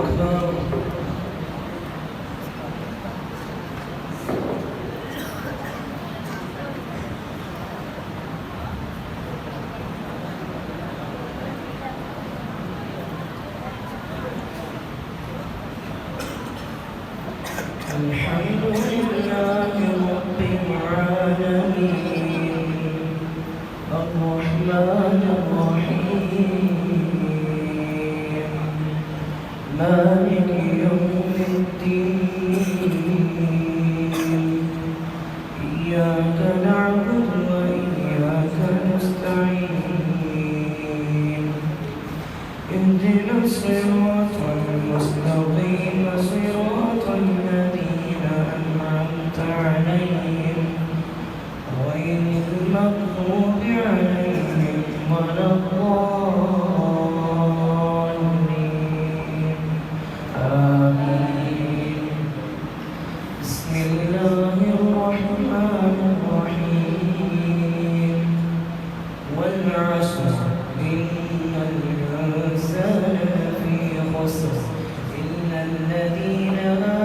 أكبر. الحمد لله رب العالمين الرحمن الرحيم مالك يوم الدين إياك نعبد وإياك نستعين اهدنا الصراط المستقيم صراط الذين أنعمت عليهم غير المغضوب عليهم ولا الضالين آمين. بسم الله الرحمن الرحيم والعصر إن الإنسان لفي خسر إلا الذين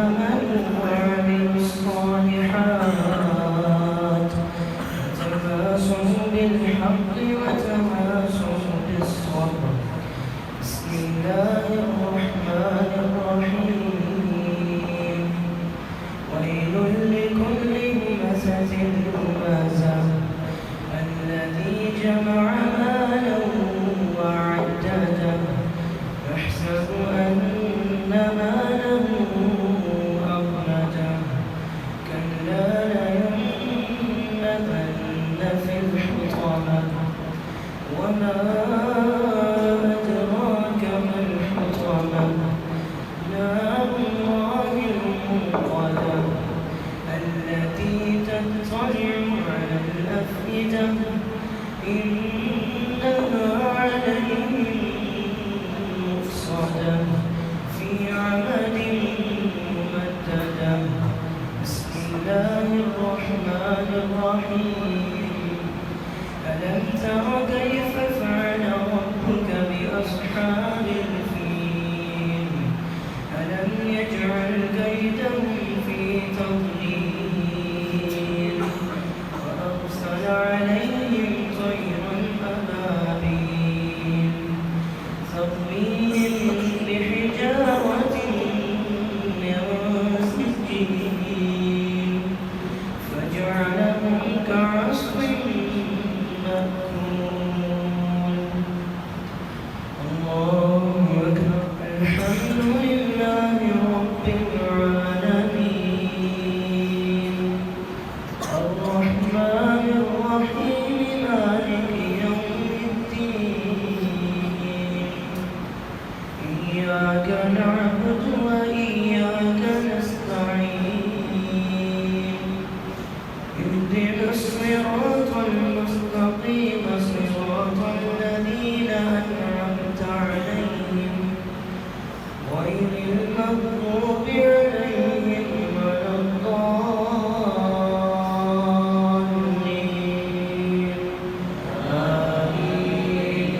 آمنوا وعملوا الصالحات وتواصوا بالحق وتواصوا بالصبر. بسم الله الرحمن الرحيم ويل لكل همزة لمزة الذي جمع مالا وعدده يحسب أن ماله أخرجه كلا لينبذن في الحطمة وما أدراك ما الحطمة نار الله الموقدة التي تطلع على الأفئدة إنها عليهم مؤصدة في عمد ممددة. بسم الله الرحمن الرحيم ألم تر كيف فعل ربك بأصحاب الفيل ألم يجعل كيدهم في تضليل وأرسل عليهم طيرا أبابيل ترميهم بحجارة من سجيل فجعلهم كعصف مأكول. الله أكبر. الحمد لله رب العالمين الرحمن الرحيم مالك يوم الدين إياك نعبد وإياك نستعين اهدنا الصراط المستقيم صراط الذين أنعمت عليهم غير المغضوب عليهم ولا الضالين آمين.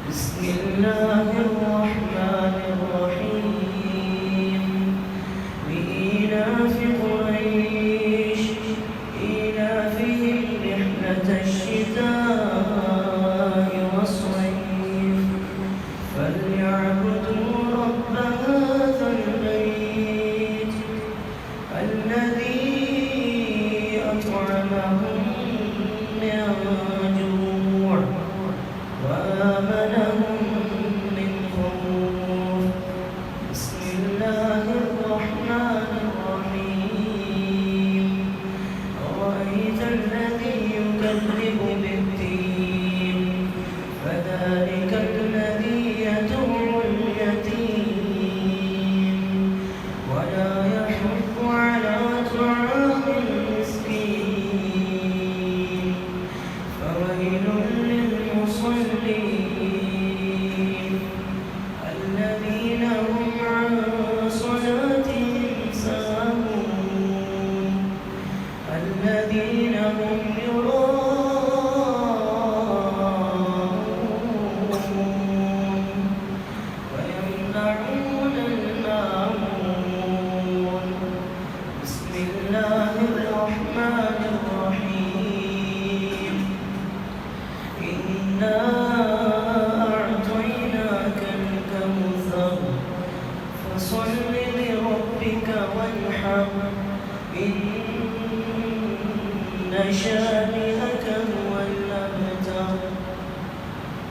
بسم الله الرحمن الرحيم لإيلاف قريش إيلافهم رحلة الشتاء والصيف فليعبدوا رب هذا البيت الذي أطعمهم من جوع وآمنهم من خوف. بسم الله الرحمن الرحيم أرأيت الذي يكذب بالدين فذلك الذي يدعو اليتيم الرحمن الرحيم إنا أعطيناك الكوثر فصل لربك وانحر إن شانئك